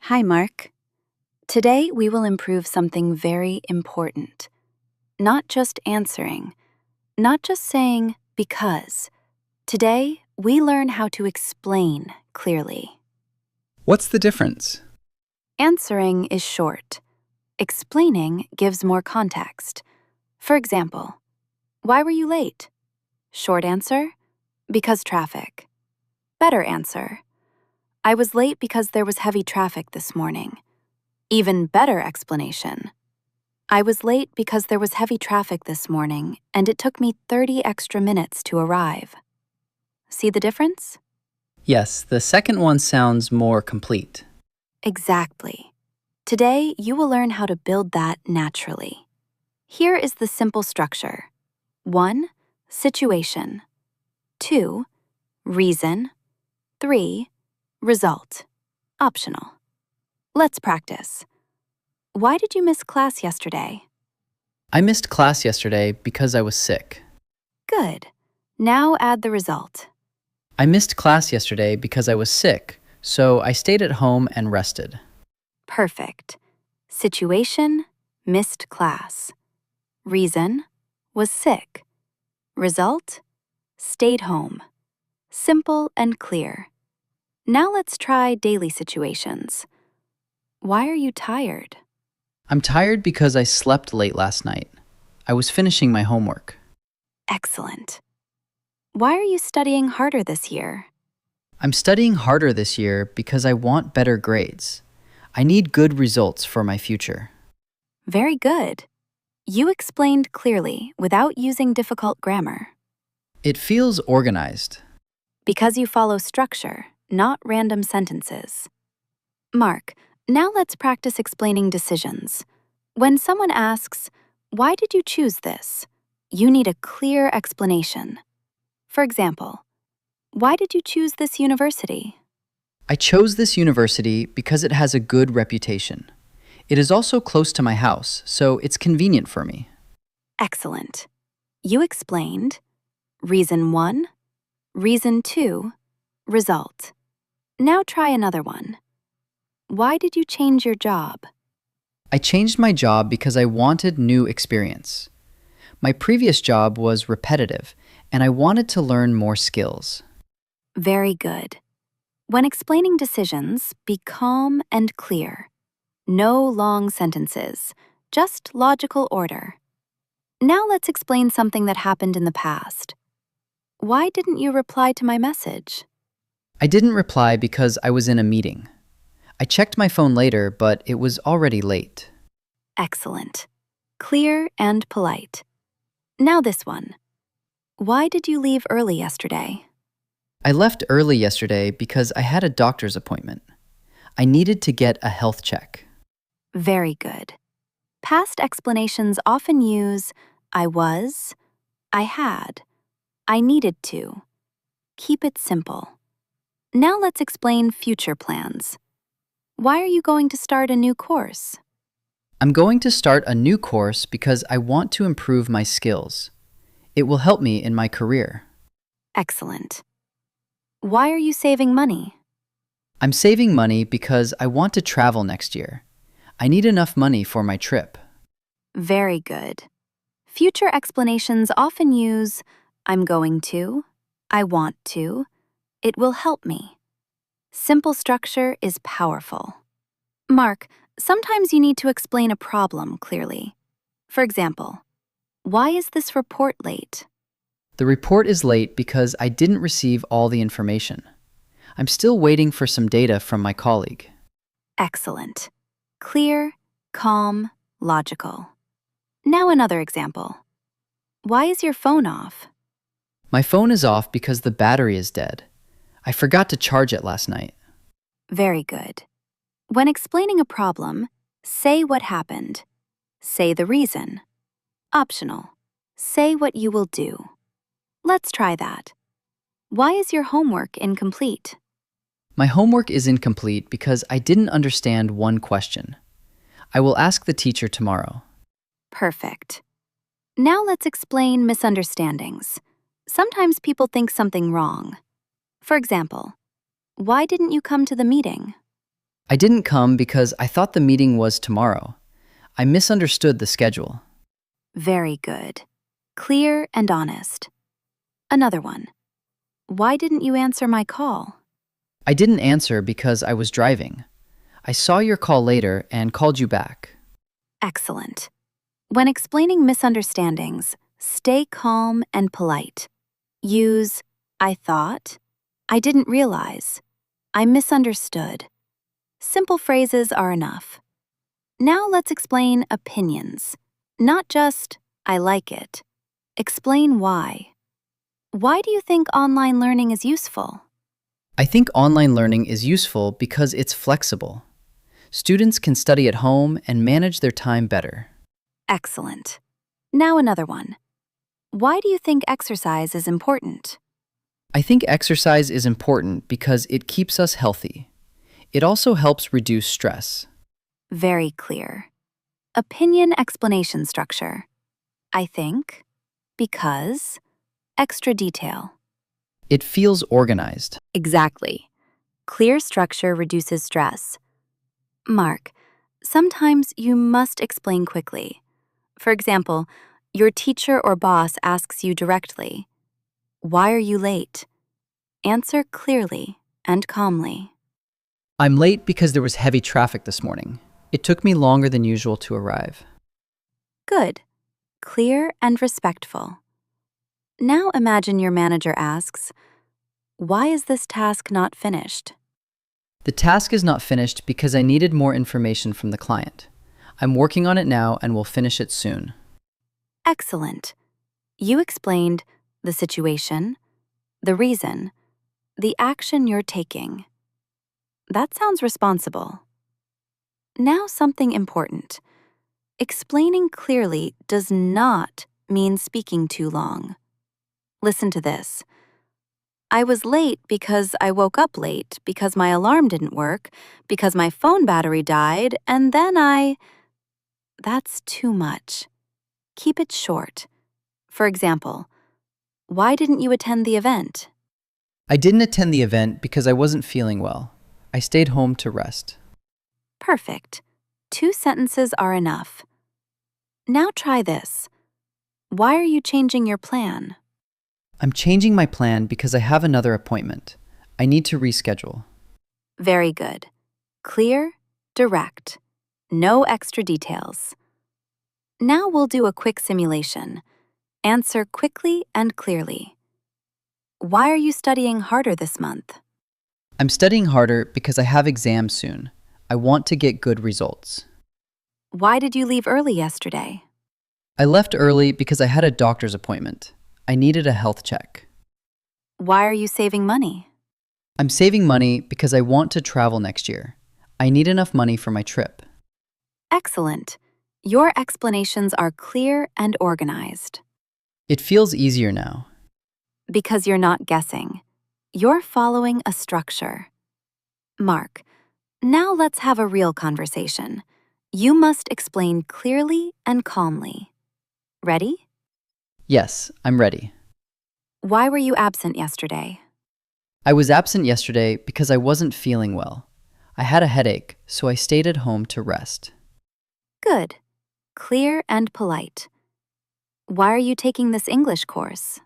Hi, Mark. Today we will improve something very important. Not just answering, not just saying because. Today we learn how to explain clearly. What's the difference? Answering is short. Explaining gives more context. For example, why were you late? Short answer, because traffic. Better answer, I was late because there was heavy traffic this morning. Even better explanation, I was late because there was heavy traffic this morning and it took me 30 extra minutes to arrive. See the difference? Yes, the second one sounds more complete. Exactly. Today, you will learn how to build that naturally. Here is the simple structure. 1. Situation. 2. Reason. 3. Result. Optional. Let's practice. Why did you miss class yesterday? I missed class yesterday because I was sick. Good. Now add the result. I missed class yesterday because I was sick, so I stayed at home and rested. Perfect. Situation, missed class. Reason, was sick. Result, stayed home. Simple and clear. Now let's try daily situations. Why are you tired? I'm tired because I slept late last night. I was finishing my homework. Excellent. Why are you studying harder this year? I'm studying harder this year because I want better grades. I need good results for my future. Very good. You explained clearly without using difficult grammar. It feels organized. Because you follow structure, not random sentences. Mark, now let's practice explaining decisions. When someone asks, why did you choose this? You need a clear explanation. For example, why did you choose this university? I chose this university because it has a good reputation. It is also close to my house, so it's convenient for me. Excellent. You explained reason 1, reason 2, result. Now try another one. Why did you change your job? I changed my job because I wanted new experience. My previous job was repetitive, and I wanted to learn more skills. Very good. When explaining decisions, be calm and clear. No long sentences, just logical order. Now let's explain something that happened in the past. Why didn't you reply to my message? I didn't reply because I was in a meeting. I checked my phone later, but it was already late. Excellent. Clear and polite. Now this one. Why did you leave early yesterday? I left early yesterday because I had a doctor's appointment. I needed to get a health check. Very good. Past explanations often use I was, I had, I needed to. Keep it simple. Now let's explain future plans. Why are you going to start a new course? I'm going to start a new course because I want to improve my skills. It will help me in my career. Excellent. Why are you saving money? I'm saving money because I want to travel next year. I need enough money for my trip. Very good. Future explanations often use I'm going to, I want to, it will help me. Simple structure is powerful. Mark, sometimes you need to explain a problem clearly. For example, why is this report late? The report is late because I didn't receive all the information. I'm still waiting for some data from my colleague. Excellent. Clear, calm, logical. Now another example. Why is your phone off? My phone is off because the battery is dead. I forgot to charge it last night. Very good. When explaining a problem, say what happened. Say the reason. Optional. Say what you will do. Let's try that. Why is your homework incomplete? My homework is incomplete because I didn't understand one question. I will ask the teacher tomorrow. Perfect. Now let's explain misunderstandings. Sometimes people think something wrong. For example, why didn't you come to the meeting? I didn't come because I thought the meeting was tomorrow. I misunderstood the schedule. Very good. Clear and honest. Another one. Why didn't you answer my call? I didn't answer because I was driving. I saw your call later and called you back. Excellent. When explaining misunderstandings, stay calm and polite. Use I thought, I didn't realize, I misunderstood. Simple phrases are enough. Now let's explain opinions. Not just I like it. Explain why. Why do you think online learning is useful? I think online learning is useful because it's flexible. Students can study at home and manage their time better. Excellent. Now another one. Why do you think exercise is important? I think exercise is important because it keeps us healthy. It also helps reduce stress. Very clear. Opinion explanation structure. I think, because, extra detail. It feels organized. Exactly. Clear structure reduces stress. Mark, sometimes you must explain quickly. For example, your teacher or boss asks you directly, "Why are you late?" Answer clearly and calmly. I'm late because there was heavy traffic this morning. It took me longer than usual to arrive. Good. Clear and respectful. Now imagine your manager asks, "Why is this task not finished?" The task is not finished because I needed more information from the client. I'm working on it now and will finish it soon. Excellent. You explained the situation, the reason, the action you're taking. That sounds responsible. Now something important. Explaining clearly does not mean speaking too long. Listen to this. I was late because I woke up late, because my alarm didn't work, because my phone battery died, and then That's too much. Keep it short. For example, why didn't you attend the event? I didn't attend the event because I wasn't feeling well. I stayed home to rest. Perfect. 2 sentences are enough. Now try this. Why are you changing your plan? I'm changing my plan because I have another appointment. I need to reschedule. Very good. Clear, direct. No extra details. Now we'll do a quick simulation. Answer quickly and clearly. Why are you studying harder this month? I'm studying harder because I have exams soon. I want to get good results. Why did you leave early yesterday? I left early because I had a doctor's appointment. I needed a health check. Why are you saving money? I'm saving money because I want to travel next year. I need enough money for my trip. Excellent. Your explanations are clear and organized. It feels easier now. Because you're not guessing. You're following a structure. Mark, now let's have a real conversation. You must explain clearly and calmly. Ready? Yes, I'm ready. Why were you absent yesterday? I was absent yesterday because I wasn't feeling well. I had a headache, so I stayed at home to rest. Good. Clear and polite. Why are you taking this English course?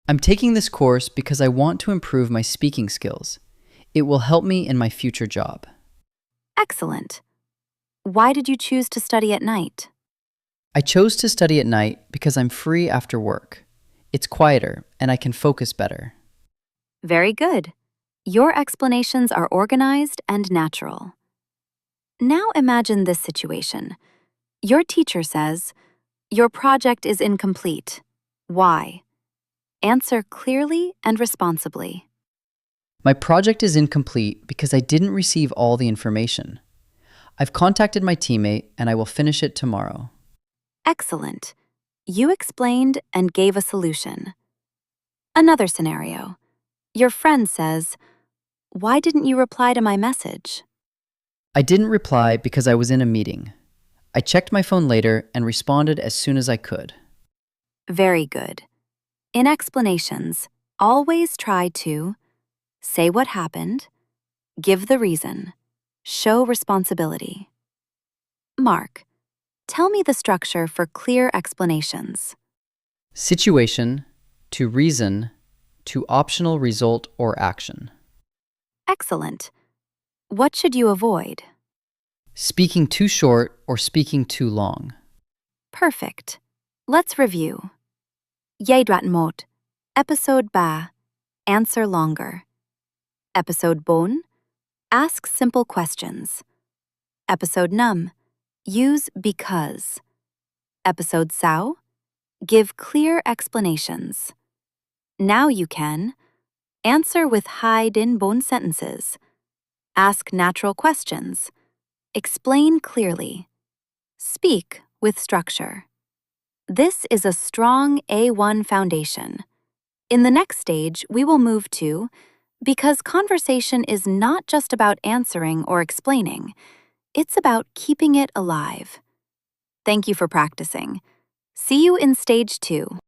I'm taking this course because I want to improve my speaking skills. It will help me in my future job. Excellent. Why did you choose to study at night? I chose to study at night because I'm free after work. It's quieter and I can focus better. Very good. Your explanations are organized and natural. Now imagine this situation. Your teacher says, "Your project is incomplete. Why?" Answer clearly and responsibly. My project is incomplete because I didn't receive all the information. I've contacted my teammate and I will finish it tomorrow. Excellent. You explained and gave a solution. Another scenario. Your friend says, "Why didn't you reply to my message?" I didn't reply because I was in a meeting. I checked my phone later and responded as soon as I could. Very good. In explanations, always try to say what happened, give the reason, Show responsibility. Mark, tell me the structure for clear explanations. Situation to reason to optional result or action. Excellent. What should you avoid? Speaking too short or speaking too long. Perfect. Let's review. Giai một. Episode 3. Answer longer. Episode 4. Ask simple questions. Episode 5. Use because. Episode 6. Give clear explanations. Now you can answer with hai din bon sentences. Ask natural questions. Explain clearly. Speak with structure. This is a strong A1 foundation. In the next stage, we will move to because conversation is not just about answering or explaining, it's about keeping it alive. Thank you for practicing. See you in stage 2.